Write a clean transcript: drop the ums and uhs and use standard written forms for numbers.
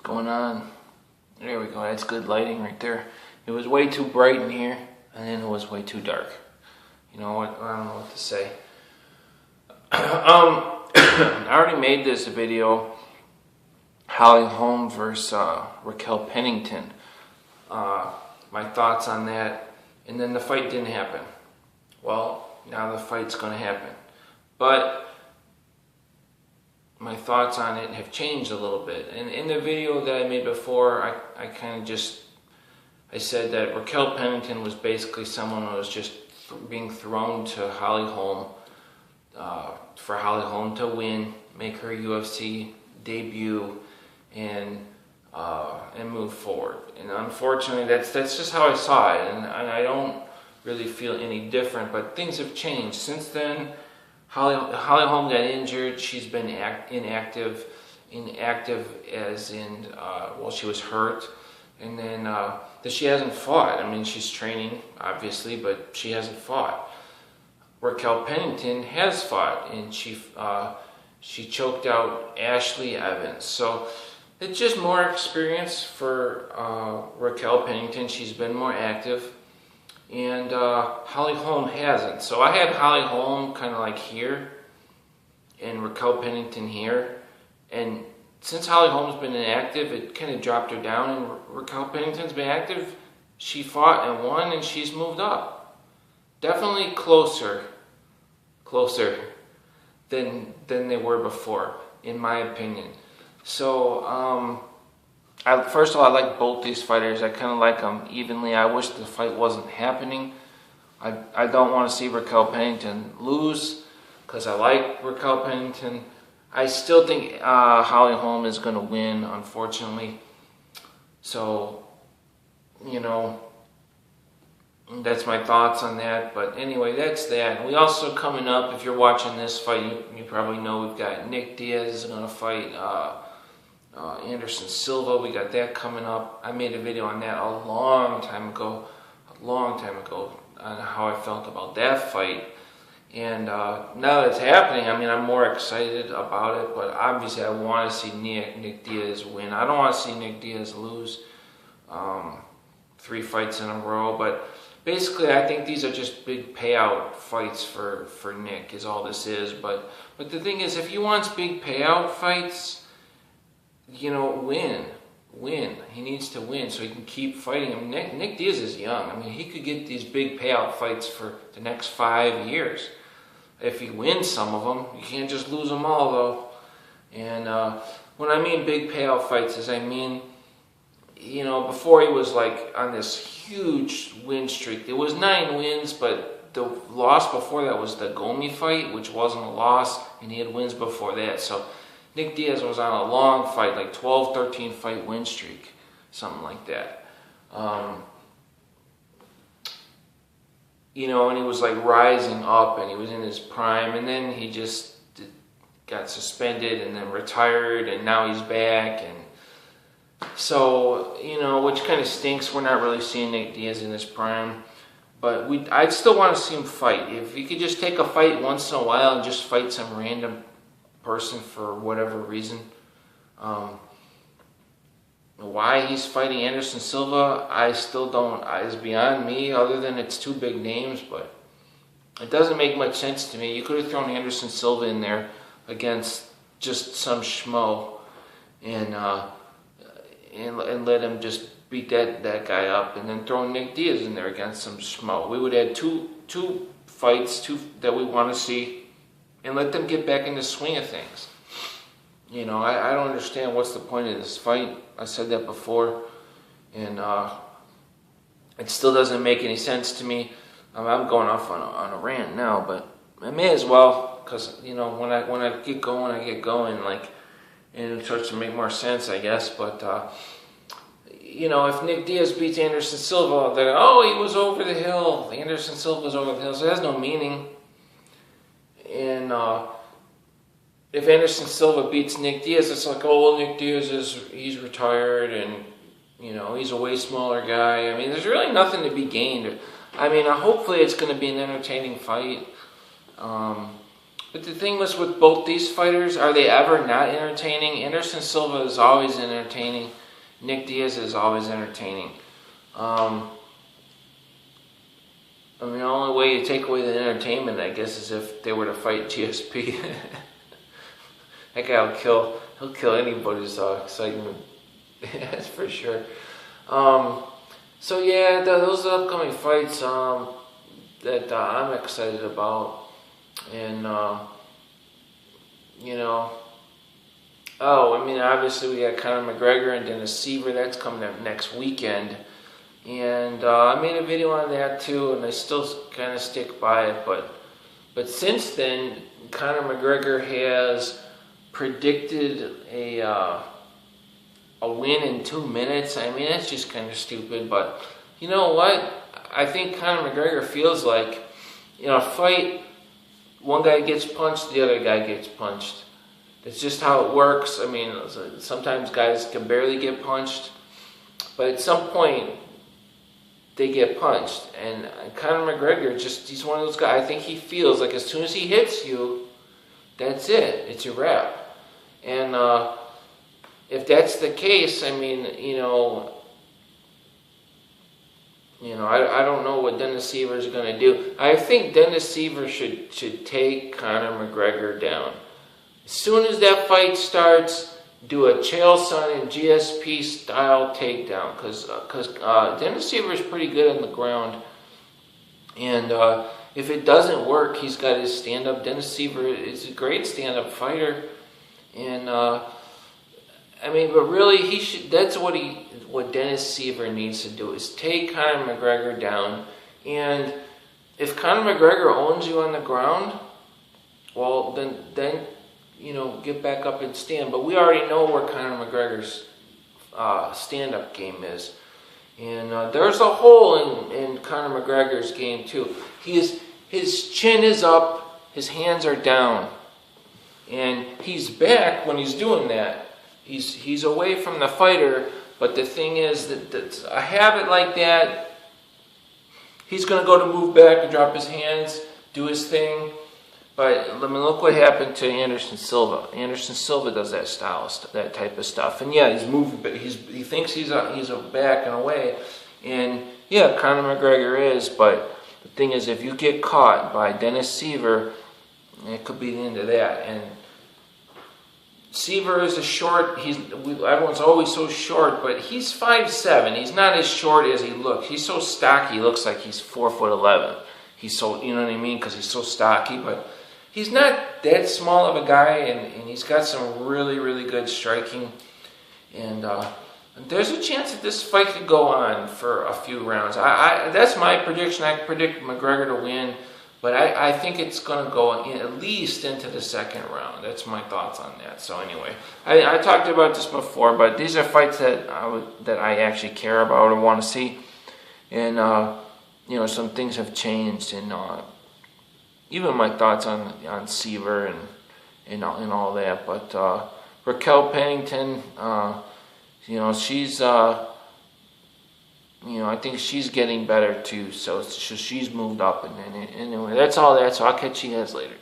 going on? There we go, that's good lighting right there. It was way too bright in here, and then it was way too dark. You know what, I don't know what to say. I already made this video, Holm versus Raquel Pennington. My thoughts on that, and then the fight didn't happen. Well, now the fight's gonna happen. But my thoughts on it have changed a little bit. And in the video that I made before, I kind of just, I said that Raquel Pennington was basically someone who was just being thrown to Holm, for Holm to win, make her UFC debut, and move forward. And unfortunately, that's just how I saw it, and I don't really feel any different. But things have changed since then. Holm got injured. She's been inactive as in, well, she was hurt, and then she hasn't fought. I mean, she's training, obviously, but she hasn't fought. Raquel Pennington has fought, and she choked out Ashley Evans. So it's just more experience for Raquel Pennington. She's been more active. And Holm hasn't. So I had Holm kind of like here, and Raquel Pennington here. And since Holm's been inactive, it kind of dropped her down. And Raquel Pennington's been active. She fought and won, and she's moved up. Definitely closer than they were before, in my opinion. So first of all, I like both these fighters. I kind of like them evenly. I wish the fight wasn't happening. I don't want to see Raquel Pennington lose because I like Raquel Pennington. I still think Holm is going to win, unfortunately. So, you know, that's my thoughts on that. But anyway, that's that. We also, coming up, if you're watching this fight, you probably know we've got Nick Diaz is going to fight Anderson Silva. We got that coming up. I made a video on that a long time ago on how I felt about that fight. And now that it's happening, I mean, I'm more excited about it, but obviously I want to see Nick Diaz win. I don't want to see Nick Diaz lose 3 fights in a row, but basically I think these are just big payout fights for Nick, is all this is. But the thing is, if he wants big payout fights, you know, win. He needs to win so he can keep fighting. I mean, Nick Diaz is young. I mean, he could get these big payout fights for the next 5 years. If he wins some of them, you can't just lose them all, though. And when I mean big payout fights, is I mean, you know, before he was like on this huge win streak. It was 9 wins, but the loss before that was the Gomi fight, which wasn't a loss, and he had wins before that. So Nick Diaz was on a long fight, like 12, 13 fight win streak, something like that. You know, and he was like rising up, and he was in his prime, and then he just got suspended and then retired, and now he's back. And so, you know, which kind of stinks. We're not really seeing Nick Diaz in his prime, but I'd still want to see him fight. If he could just take a fight once in a while and just fight some random person for whatever reason. Why he's fighting Anderson Silva, I still don't, it's beyond me, other than it's 2 big names, but it doesn't make much sense to me. You could have thrown Anderson Silva in there against just some schmo and let him just beat that guy up, and then throw Nick Diaz in there against some schmo. We would have two fights that we want to see, and let them get back in the swing of things. You know, I don't understand what's the point of this fight. I said that before, and it still doesn't make any sense to me. I'm going off on a rant now, but I may as well, because, you know, when I get going, I get going, like, and it starts to make more sense, I guess. But you know, if Nick Diaz beats Anderson Silva, then he was over the hill. Anderson Silva was over the hill, so it has no meaning. And if Anderson Silva beats Nick Diaz, it's like, well, Nick Diaz he's retired, and, you know, he's a way smaller guy. I mean, there's really nothing to be gained. I mean, hopefully it's going to be an entertaining fight. But the thing was with both these fighters, are they ever not entertaining? Anderson Silva is always entertaining. Nick Diaz is always entertaining. I mean, the only way you take away the entertainment, I guess, is if they were to fight GSP. That guy he'll kill anybody's excitement. That's for sure. So yeah, those are upcoming fights that I'm excited about. And, you know, oh, I mean, obviously we got Conor McGregor and Dennis Siver. That's coming up next weekend. And I made a video on that too, and I still kind of stick by it. But since then, Conor McGregor has predicted a win in 2 minutes. I mean, that's just kind of stupid. But you know what? I think Conor McGregor feels like, in a fight, one guy gets punched, the other guy gets punched. It's just how it works. I mean, sometimes guys can barely get punched, but at some point, they get punched. And Conor McGregor, he's one of those guys, I think he feels like as soon as he hits you, that's it. It's a wrap. And if that's the case, I mean, I don't know what Dennis Siver is going to do. I think Dennis Siver should take Conor McGregor down. As soon as that fight starts, do a Chael Sonnen and GSP style takedown, because Dennis Siver is pretty good on the ground. And if it doesn't work, he's got his stand-up. Dennis Siver is a great stand-up fighter. And I mean, but really, that's what Dennis Siver needs to do, is take Conor McGregor down. And if Conor McGregor owns you on the ground, well, then get back up and stand. But we already know where Conor McGregor's stand-up game is. And there's a hole in Conor McGregor's game too. His chin is up, his hands are down, and he's back when he's doing that. He's away from the fighter, but the thing is that a habit like that, he's going to go to move back and drop his hands, do his thing. But I mean, look what happened to Anderson Silva. Anderson Silva does that type of stuff, and yeah, he's moving, but he thinks he's a back and away, and yeah, Conor McGregor is. But the thing is, if you get caught by Dennis Siver, it could be the end of that. And Siver is everyone's always so short, but he's 5'7". He's not as short as he looks. He's so stocky, he looks like he's 4'11". He's so, you know what I mean, because he's so stocky, but he's not that small of a guy, and he's got some really, really good striking. And there's a chance that this fight could go on for a few rounds. That's my prediction. I predict McGregor to win, but I think it's going to go at least into the second round. That's my thoughts on that. So anyway, I talked about this before, but these are fights that I actually care about or want to see. And some things have changed, and even my thoughts on Siver and all that. But Raquel Pennington, she's I think she's getting better too. So she's moved up, and anyway, that's all that. So I'll catch you guys later.